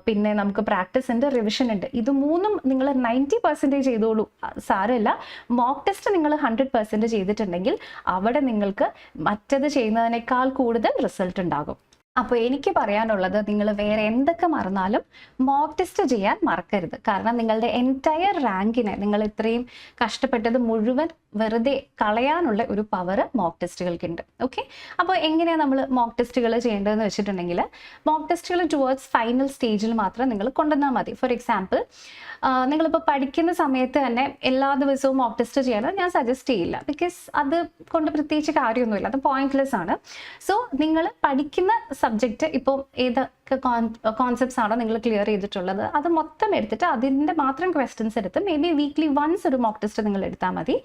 പിന്നെ നമുക്ക് പ്രാക്ടീസ് ഉണ്ട്, റിവിഷൻ ഉണ്ട്. ഇത് 3ഉം നിങ്ങൾ 90% ചെയ്തോളൂ, സാരമില്ല. മോക്ക് ടെസ്റ്റ് നിങ്ങൾ 100% ചെയ്തിട്ടുണ്ടെങ്കിൽ അവിടെ നിങ്ങൾക്ക് മറ്റത് ചെയ്യുന്നതിനേക്കാൾ കൂടുതൽ റിസൾട്ട് ഉണ്ടാകും. അപ്പോൾ എനിക്ക് പറയാനുള്ളത്, നിങ്ങൾ വേറെ എന്തൊക്കെ മറന്നാലും മോക്ക് ടെസ്റ്റ് ചെയ്യാൻ മറക്കരുത്. കാരണം നിങ്ങളുടെ എൻറ്റയർ റാങ്കിനെ നിങ്ങൾ ഇത്രയും കഷ്ടപ്പെട്ടത് മുഴുവൻ വെറുതെ കളയാനുള്ള ഒരു പവർ മോക്ക് ടെസ്റ്റുകൾക്കുണ്ട്. ഓക്കെ, അപ്പോൾ എങ്ങനെയാണ് നമ്മൾ മോക്ക് ടെസ്റ്റുകൾ ചെയ്യേണ്ടതെന്ന് വെച്ചിട്ടുണ്ടെങ്കിൽ, മോക്ക് ടെസ്റ്റുകൾ ടുവേർഡ്സ് ഫൈനൽ സ്റ്റേജിൽ മാത്രം നിങ്ങൾ കൊണ്ടുവന്നാൽ മതി. ഫോർ എക്സാമ്പിൾ, നിങ്ങളിപ്പോൾ പഠിക്കുന്ന സമയത്ത് തന്നെ എല്ലാ ദിവസവും മോക്ക് ടെസ്റ്റ് ചെയ്യാൻ ഞാൻ സജസ്റ്റ് ചെയ്യില്ല. ബിക്കോസ് അത് കൊണ്ട് പ്രത്യേകിച്ച് കാര്യമൊന്നുമില്ല, അത് പോയിന്റ്ലെസ് ആണ്. സോ നിങ്ങൾ പഠിക്കുന്ന സബ്ജക്റ്റ് ഇപ്പോൾ ഏതൊക്കെ കോൺസെപ്റ്റ്സ് ആണോ നിങ്ങൾ ക്ലിയർ ചെയ്തിട്ടുള്ളത് അത് മൊത്തം എടുത്തിട്ട് അതിൻ്റെ മാത്രം ക്വസ്റ്റ്യൻസ് എടുത്ത് മേ ബി വീക്ക്ലി വൺസ് ഒരു മോക്ക് ടെസ്റ്റ് നിങ്ങൾ എടുത്താൽ മതി.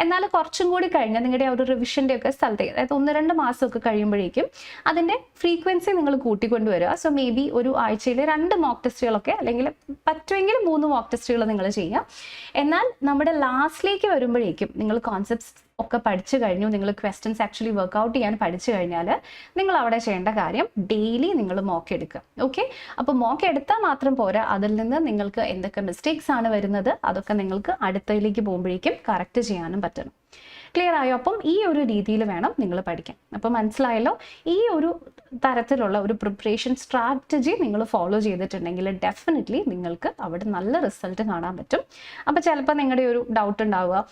എന്നാൽ കുറച്ചും കൂടി കഴിഞ്ഞാൽ നിങ്ങളുടെ ഒരു റിവിഷൻ്റെ ഒക്കെ സ്ഥലത്തേക്ക്, അതായത് 1-2 മാസമൊക്കെ കഴിയുമ്പോഴേക്കും അതിൻ്റെ ഫ്രീക്വൻസി നിങ്ങൾ കൂട്ടിക്കൊണ്ടുവരിക. സോ മേ ബി ഒരു ആഴ്ചയിൽ 2 മോക്ക് ടെസ്റ്റുകളൊക്കെ, അല്ലെങ്കിൽ പറ്റുമെങ്കിൽ 3 മോക്ക് ടെസ്റ്റുകൾ നിങ്ങൾ ചെയ്യുക. എന്നാൽ നമ്മുടെ ലാസ്റ്റിലേക്ക് വരുമ്പോഴേക്കും നിങ്ങൾ കോൺസെപ്റ്റ്സ് ഒക്കെ പഠിച്ചു കഴിഞ്ഞു, നിങ്ങൾ ക്വസ്റ്റ്യൻസ് ആക്ച്വലി വർക്ക്ഔട്ട് ചെയ്യാൻ പഠിച്ചു കഴിഞ്ഞാൽ നിങ്ങൾ അവിടെ ചെയ്യേണ്ട കാര്യം ഡെയിലി നിങ്ങൾ മോക്ക് എടുക്കുക. ഓക്കെ, അപ്പോൾ മോക്ക് എടുത്താൽ മാത്രം പോരാ, അതിൽ നിന്ന് നിങ്ങൾക്ക് എന്തൊക്കെ മിസ്റ്റേക്സ് ആണ് വരുന്നത് അതൊക്കെ നിങ്ങൾക്ക് അടുത്തതിലേക്ക് പോകുമ്പോഴേക്കും കറക്റ്റ് ചെയ്യാനും പറ്റണം. ക്ലിയർ ആയോ? അപ്പം ഈ ഒരു രീതിയിൽ വേണം നിങ്ങൾ പഠിക്കാൻ. അപ്പം മനസ്സിലായല്ലോ? ഈ ഒരു തരത്തിലുള്ള ഒരു പ്രിപ്പറേഷൻ സ്ട്രാറ്റജി നിങ്ങൾ ഫോളോ ചെയ്തിട്ടുണ്ടെങ്കിൽ ഡെഫിനറ്റ്ലി നിങ്ങൾക്ക് അവിടെ നല്ല റിസൾട്ട് കാണാൻ പറ്റും. അപ്പോൾ ചിലപ്പോൾ നിങ്ങളുടെ ഒരു ഡൗട്ട് ഉണ്ടാവുക,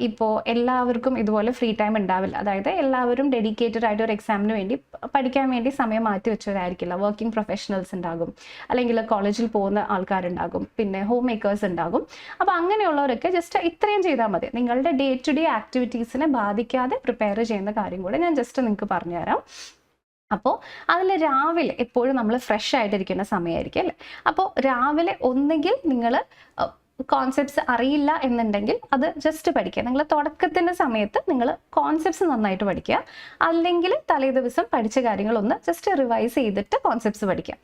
ഇപ്പോൾ എല്ലാവർക്കും ഇതുപോലെ ഫ്രീ ടൈം ഉണ്ടാവില്ല. അതായത് എല്ലാവരും ഡെഡിക്കേറ്റഡ് ആയിട്ട് ഒരു എക്സാമിന് വേണ്ടി പഠിക്കാൻ വേണ്ടി സമയം മാറ്റി വെച്ചവരായിരിക്കില്ല. വർക്കിംഗ് പ്രൊഫഷണൽസ് ഉണ്ടാകും, അല്ലെങ്കിൽ കോളേജിൽ പോകുന്ന ആൾക്കാരുണ്ടാകും, പിന്നെ ഹോം മേക്കേഴ്സ് ഉണ്ടാകും. അപ്പോൾ അങ്ങനെയുള്ളവരൊക്കെ ജസ്റ്റ് ഇത്രയും ചെയ്താൽ മതി. നിങ്ങളുടെ ഡേ ടു ഡേ ആക്ടിവിറ്റീസിനെ ബാധിക്കാതെ പ്രിപ്പയർ ചെയ്യുന്ന കാര്യം കൂടെ ഞാൻ ജസ്റ്റ് നിങ്ങൾക്ക് പറഞ്ഞുതരാം. അപ്പോൾ അതിൽ രാവിലെ എപ്പോഴും നമ്മൾ ഫ്രഷ് ആയിട്ടിരിക്കുന്ന സമയമായിരിക്കും അല്ലേ? അപ്പോൾ രാവിലെ ഒന്നുകിൽ നിങ്ങൾ കോൺസെപ്റ്റ്സ് അറിയില്ല എന്നുണ്ടെങ്കിൽ അത് ജസ്റ്റ് പഠിക്കുക. നിങ്ങൾ തുടക്കത്തിൻ്റെ സമയത്ത് നിങ്ങൾ കോൺസെപ്റ്റ്സ് നന്നായിട്ട് പഠിക്കുക, അല്ലെങ്കിൽ തലേ ദിവസം പഠിച്ച കാര്യങ്ങളൊന്ന് ജസ്റ്റ് റിവൈസ് ചെയ്തിട്ട് കോൺസെപ്റ്റ്സ് പഠിക്കുക.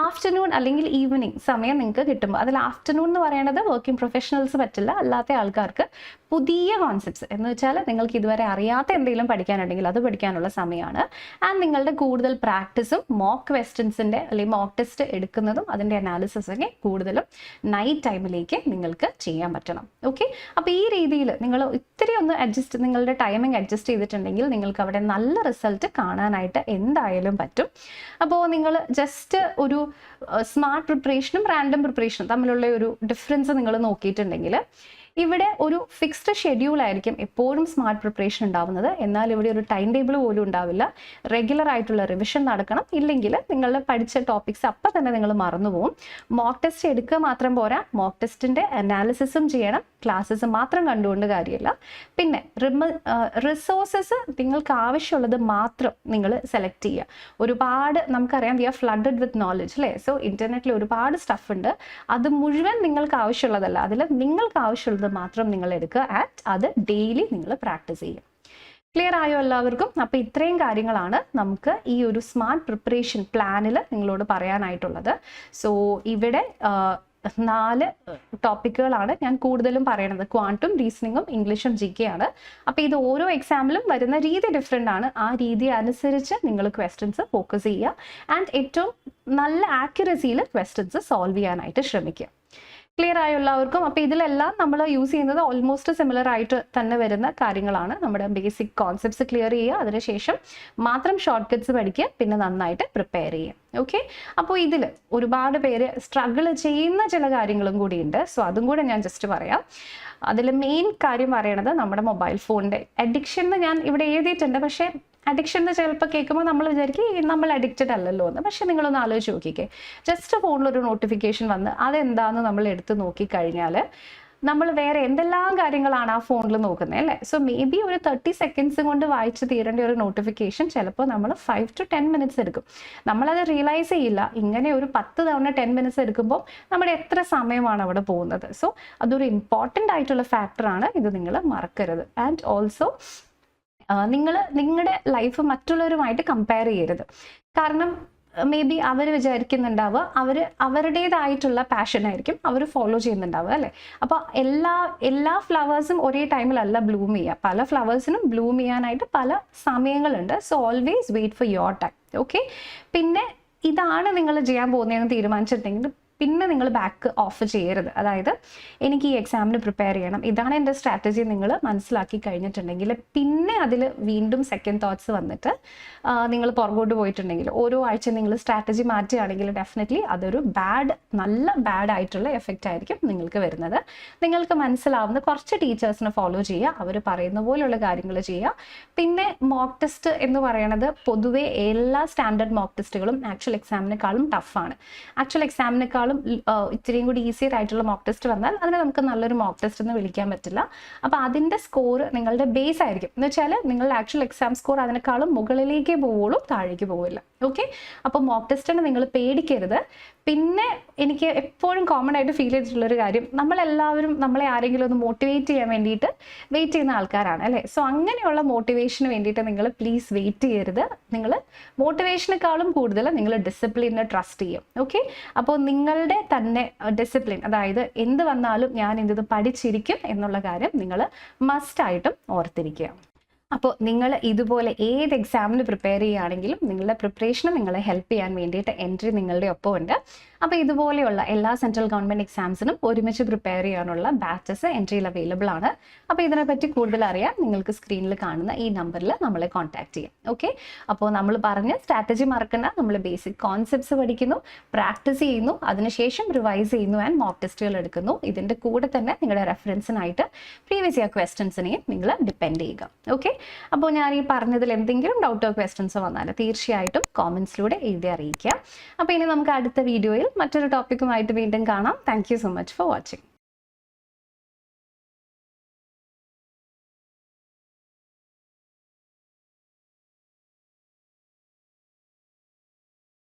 ആഫ്റ്റർനൂൺ അല്ലെങ്കിൽ ഈവനിങ് സമയം നിങ്ങൾക്ക് കിട്ടുമ്പോൾ, അതിൽ ആഫ്റ്റർനൂൺ എന്ന് പറയുന്നത് വർക്കിംഗ് പ്രൊഫഷണൽസ് പറ്റില്ല, അല്ലാത്ത ആൾക്കാർക്ക് പുതിയ കോൺസെപ്റ്റ്സ് എന്ന് വെച്ചാൽ നിങ്ങൾക്ക് ഇതുവരെ അറിയാത്ത എന്തെങ്കിലും പഠിക്കാനുണ്ടെങ്കിൽ അത് പഠിക്കാനുള്ള സമയമാണ്. ആൻഡ് നിങ്ങളുടെ കൂടുതൽ പ്രാക്ടീസും മോക്ക് ക്വസ്റ്റ്യൻസിൻ്റെ അല്ലെങ്കിൽ മോക്ക് ടെസ്റ്റ് എടുക്കുന്നതും അതിൻ്റെ അനാലിസിസൊക്കെ കൂടുതലും നൈറ്റ് ടൈമിലേക്ക് നിങ്ങൾക്ക് ചെയ്യാൻ പറ്റണം. ഓക്കെ, അപ്പോൾ ഈ രീതിയിൽ നിങ്ങൾ ഇത്തിരി ഒന്ന് നിങ്ങളുടെ ടൈമിംഗ് അഡ്ജസ്റ്റ് ചെയ്തിട്ടുണ്ടെങ്കിൽ നിങ്ങൾക്ക് അവിടെ നല്ല റിസൾട്ട് കാണാനായിട്ട് എന്തായാലും പറ്റും. അപ്പോൾ നിങ്ങൾ ജസ്റ്റ് ഒരു സ്മാർട്ട് പ്രിപ്പറേഷനും റാൻഡം പ്രിപ്പറേഷനും തമ്മിലുള്ള ഒരു ഡിഫറൻസ് നിങ്ങൾ നോക്കിയിട്ടുണ്ടെങ്കിൽ ഇവിടെ ഒരു ഫിക്സ്ഡ് ഷെഡ്യൂൾ ആയിരിക്കും എപ്പോഴും സ്മാർട്ട് പ്രിപ്പറേഷൻ ഉണ്ടാവുന്നത്. എന്നാൽ ഇവിടെ ഒരു ടൈം ടേബിൾ പോലും ഉണ്ടാവില്ല. റെഗുലർ ആയിട്ടുള്ള റിവിഷൻ നടക്കണം, ഇല്ലെങ്കിൽ നിങ്ങളുടെ പഠിച്ച ടോപ്പിക്സ് അപ്പം തന്നെ നിങ്ങൾ മറന്നുപോകും. മോക്ക് ടെസ്റ്റ് എടുക്കുക മാത്രം പോരാ, മോക്ക് ടെസ്റ്റിൻ്റെ അനാലിസിസും ചെയ്യണം. ക്ലാസ്സസ് മാത്രം കണ്ടുകൊണ്ട് കാര്യമില്ല. പിന്നെ റിസോഴ്സസ് നിങ്ങൾക്ക് ആവശ്യമുള്ളത് മാത്രം നിങ്ങൾ സെലക്ട് ചെയ്യുക. ഒരുപാട് നമുക്കറിയാം, we are flooded with knowledge അല്ലേ? സോ ഇൻ്റർനെറ്റിൽ ഒരുപാട് സ്റ്റഫ് ഉണ്ട്. അത് മുഴുവൻ നിങ്ങൾക്ക് ആവശ്യമുള്ളതല്ല, അതിൽ നിങ്ങൾക്ക് ആവശ്യമുള്ളത് മാത്രം നിങ്ങൾ എടുക്കുക. ആൻഡ് അത് ഡെയിലി നിങ്ങൾ പ്രാക്ടീസ് ചെയ്യുക. ക്ലിയർ ആയോ എല്ലാവർക്കും? അപ്പോൾ ഇത്രയും കാര്യങ്ങളാണ് നമുക്ക് ഈ ഒരു സ്മാർട്ട് പ്രിപ്പറേഷൻ പ്ലാനിൽ നിങ്ങളോട് പറയാനായിട്ടുള്ളത്. സോ ഇവിടെ 4 ടോപ്പിക്കുകളാണ് ഞാൻ കൂടുതലും പറയണത്. ക്വാണ്ടും, റീസണിങ്ങും, ഇംഗ്ലീഷും GK ആണ്. അപ്പോൾ ഇത് ഓരോ എക്സാമിലും വരുന്ന രീതി ഡിഫറെൻ്റ് ആണ്. ആ രീതി അനുസരിച്ച് നിങ്ങൾ ക്വസ്റ്റ്യൻസ് ഫോക്കസ് ചെയ്യുക. ആൻഡ് ഏറ്റവും നല്ല ആക്യുറസിയിൽ ക്വസ്റ്റ്യൻസ് സോൾവ് ചെയ്യാനായിട്ട് ശ്രമിക്കുക. ക്ലിയർ ആയോ എല്ലാവർക്കും? അപ്പോൾ ഇതിലെല്ലാം നമ്മൾ യൂസ് ചെയ്യുന്നത് ഓൾമോസ്റ്റ് സിമിലർ ആയിട്ട് തന്നെ വരുന്ന കാര്യങ്ങളാണ്. നമ്മുടെ ബേസിക് കോൺസെപ്റ്റ്സ് ക്ലിയർ ചെയ്യുക, അതിനുശേഷം മാത്രം ഷോർട്ട് കട്ട്സ് പഠിക്കുക, പിന്നെ നന്നായിട്ട് പ്രിപ്പയർ ചെയ്യുക. ഓക്കെ, അപ്പോൾ ഇതിൽ ഒരുപാട് പേര് സ്ട്രഗിൾ ചെയ്യുന്ന ചില കാര്യങ്ങളും കൂടിയുണ്ട്. സോ അതും കൂടെ ഞാൻ ജസ്റ്റ് പറയാം. അതിൽ മെയിൻ കാര്യം പറയണത് നമ്മുടെ മൊബൈൽ ഫോണിൻ്റെ അഡിക്ഷൻ എന്ന് ഞാൻ ഇവിടെ എഴുതിയിട്ടുണ്ട്. പക്ഷേ അഡിക്ഷൻ എന്ന് ചിലപ്പോൾ കേൾക്കുമ്പോൾ നമ്മൾ വിചാരിക്കും നമ്മൾ അഡിക്റ്റഡ് അല്ലല്ലോ എന്ന്. പക്ഷെ നിങ്ങളൊന്ന് ആലോചിച്ച് നോക്കിക്കേ, ജസ്റ്റ് ഫോണിലൊരു നോട്ടിഫിക്കേഷൻ വന്ന് അതെന്താണെന്ന് നമ്മൾ എടുത്ത് നോക്കിക്കഴിഞ്ഞാൽ നമ്മൾ വേറെ എന്തെല്ലാം കാര്യങ്ങളാണ് ആ ഫോണിൽ നോക്കുന്നത് അല്ലേ? സോ മേ ബി ഒരു 30 സെക്കൻഡ്സ് കൊണ്ട് വായിച്ച് തീരേണ്ട ഒരു നോട്ടിഫിക്കേഷൻ ചിലപ്പോൾ നമ്മൾ 5 to 10 മിനിറ്റ്സ് എടുക്കും. നമ്മളത് റിയലൈസ് ചെയ്യില്ല. ഇങ്ങനെ ഒരു 10 തവണ 10 മിനിറ്റ്സ് എടുക്കുമ്പോൾ നമ്മുടെ എത്ര സമയമാണ് അവിടെ പോകുന്നത്. സോ അതൊരു ഇമ്പോർട്ടൻ്റ് ആയിട്ടുള്ള ഫാക്ടറാണ്, ഇത് നിങ്ങൾ മറക്കരുത്. ആൻഡ് ഓൾസോ നിങ്ങൾ നിങ്ങളുടെ ലൈഫ് മറ്റുള്ളവരുമായിട്ട് കമ്പയർ ചെയ്യരുത്. കാരണം മേ ബി അവർ വിചാരിക്കുന്നുണ്ടാവുക അവരുടേതായിട്ടുള്ള പാഷനായിരിക്കും അവർ ഫോളോ ചെയ്യുന്നുണ്ടാവുക അല്ലേ? അപ്പോൾ എല്ലാ ഫ്ലവേഴ്സും ഒരേ ടൈമിലല്ല ബ്ലൂം ചെയ്യുക. പല ഫ്ലവേഴ്സിനും ബ്ലൂം ചെയ്യാനായിട്ട് പല സമയങ്ങളുണ്ട്. So always wait for your time. Okay, പിന്നെ ഇതാണ് നിങ്ങൾ ചെയ്യാൻ പോകുന്നതെന്ന് തീരുമാനിച്ചിട്ടുണ്ടെങ്കിൽ പിന്നെ നിങ്ങൾ ബാക്ക് ഓഫ് ചെയ്യരുത്. അതായത് എനിക്ക് ഈ എക്സാമിന് പ്രിപ്പയർ ചെയ്യണം, ഇതാണ് എൻ്റെ സ്ട്രാറ്റജി നിങ്ങൾ മനസ്സിലാക്കി കഴിഞ്ഞിട്ടുണ്ടെങ്കിൽ പിന്നെ അതിൽ വീണ്ടും സെക്കൻഡ് തോട്ട്സ് വന്നിട്ട് നിങ്ങൾ പുറകോട്ട് പോയിട്ടുണ്ടെങ്കിൽ ഓരോ ആഴ്ച നിങ്ങൾ സ്ട്രാറ്റജി മാറ്റുകയാണെങ്കിൽ ഡെഫിനറ്റ്ലി അതൊരു നല്ല ബാഡ് ആയിട്ടുള്ള എഫക്റ്റ് ആയിരിക്കും നിങ്ങൾക്ക് വരുന്നത്. നിങ്ങൾക്ക് മനസ്സിലാവുന്ന കുറച്ച് ടീച്ചേഴ്സിനെ ഫോളോ ചെയ്യുക, അവർ പറയുന്ന പോലെയുള്ള കാര്യങ്ങൾ ചെയ്യുക. പിന്നെ മോക്ക് ടെസ്റ്റ് എന്ന് പറയുന്നത് പൊതുവേ എല്ലാ സ്റ്റാൻഡേർഡ് മോക്ക് ടെസ്റ്റുകളും ആക്ച്വൽ എക്സാമിനേക്കാളും ടഫാണ്. ആക്ച്വൽ എക്സാമിനേക്കാളും ഇത്രയും കൂടി ഈസിയർ ആയിട്ടുള്ള മോക്ക് ടെസ്റ്റ് വന്നാൽ അതിനെ നമുക്ക് നല്ലൊരു മോക്ക് ടെസ്റ്റ് എന്ന് വിളിക്കാൻ പറ്റില്ല. അപ്പോൾ അതിൻ്റെ സ്കോർ നിങ്ങളുടെ ബേസ് ആയിരിക്കും. എന്ന് വെച്ചാൽ നിങ്ങളുടെ ആക്ച്വൽ എക്സാം സ്കോർ അതിനേക്കാളും മുകളിലേക്ക് പോവുള്ളൂ, താഴേക്ക് പോവില്ല. ഓക്കെ, അപ്പോൾ മോക്ക് ടെസ്റ്റിനെ നിങ്ങൾ പേടിക്കരുത്. പിന്നെ എനിക്ക് എപ്പോഴും കോമൺ ആയിട്ട് ഫീൽ ചെയ്തിട്ടുള്ളൊരു കാര്യം, നമ്മളെല്ലാവരും നമ്മളെ ആരെങ്കിലും ഒന്ന് മോട്ടിവേറ്റ് ചെയ്യാൻ വേണ്ടിയിട്ട് വെയിറ്റ് ചെയ്യുന്ന ആൾക്കാരാണ് അല്ലേ? സോ അങ്ങനെയുള്ള മോട്ടിവേഷന് വേണ്ടിയിട്ട് നിങ്ങൾ പ്ലീസ് വെയിറ്റ് ചെയ്യരുത്. നിങ്ങൾ മോട്ടിവേഷനേക്കാളും കൂടുതൽ നിങ്ങൾ ഡിസിപ്ലിനെ ട്രസ്റ്റ് ചെയ്യും. ഓക്കെ, അപ്പോൾ നിങ്ങൾ നിങ്ങളുടെ തന്നെ ഡിസിപ്ലിൻ, അതായത് എന്ത് വന്നാലും ഞാൻ ഇത് പഠിച്ചിരിക്കും എന്നുള്ള കാര്യം നിങ്ങൾ മസ്റ്റായിട്ടും ഓർത്തിരിക്കുക. അപ്പോൾ നിങ്ങൾ ഇതുപോലെ ഏത് എക്സാമിന് പ്രിപ്പയർ ചെയ്യുകയാണെങ്കിലും നിങ്ങളുടെ പ്രിപ്പറേഷനും നിങ്ങളെ ഹെൽപ്പ് ചെയ്യാൻ വേണ്ടിയിട്ട് എൻട്രി നിങ്ങളുടെ ഒപ്പം ഉണ്ട്. അപ്പോൾ ഇതുപോലെയുള്ള എല്ലാ സെൻട്രൽ ഗവൺമെൻറ് എക്സാംസിനും ഒരുമിച്ച് പ്രിപ്പയർ ചെയ്യാനുള്ള ബാച്ചസ് എൻട്രിയിൽ അവൈലബിൾ ആണ്. അപ്പോൾ ഇതിനെപ്പറ്റി കൂടുതൽ അറിയാൻ നിങ്ങൾക്ക് സ്ക്രീനിൽ കാണുന്ന ഈ നമ്പറിൽ നമ്മളെ കോൺടാക്ട് ചെയ്യാം. ഓക്കെ, അപ്പോൾ നമ്മൾ പറഞ്ഞ സ്ട്രാറ്റജി മറക്കണ്ട. നമ്മൾ ബേസിക് കോൺസെപ്റ്റ്സ് പഠിക്കുന്നു, പ്രാക്ടീസ് ചെയ്യുന്നു, അതിനുശേഷം റിവൈസ് ചെയ്യുന്നു ആൻഡ് മോക്ക് ടെസ്റ്റുകൾ എടുക്കുന്നു. ഇതിൻ്റെ കൂടെ തന്നെ നിങ്ങളുടെ റെഫറൻസിനായിട്ട് പ്രീവിയസ് ഇയർ ക്വസ്റ്റ്യൻസിനെയും നിങ്ങൾ ഡിപ്പെൻഡ് ചെയ്യുക. ഓക്കെ, അപ്പോൾ ഞാൻ ഈ പറഞ്ഞതിൽ എന്തെങ്കിലും ഡൗട്ടോ ക്വസ്റ്റ്യൻസ് വന്നാൽ തീർച്ചയായിട്ടും കോമെന്റ്സിലൂടെ എഴുതി അറിയിക്കുക. അപ്പോൾ ഇനി നമുക്ക് അടുത്ത വീഡിയോയിൽ മറ്റൊരു ടോപ്പിക്കുമായിട്ട് വീണ്ടും കാണാം. Thank you so much for watching.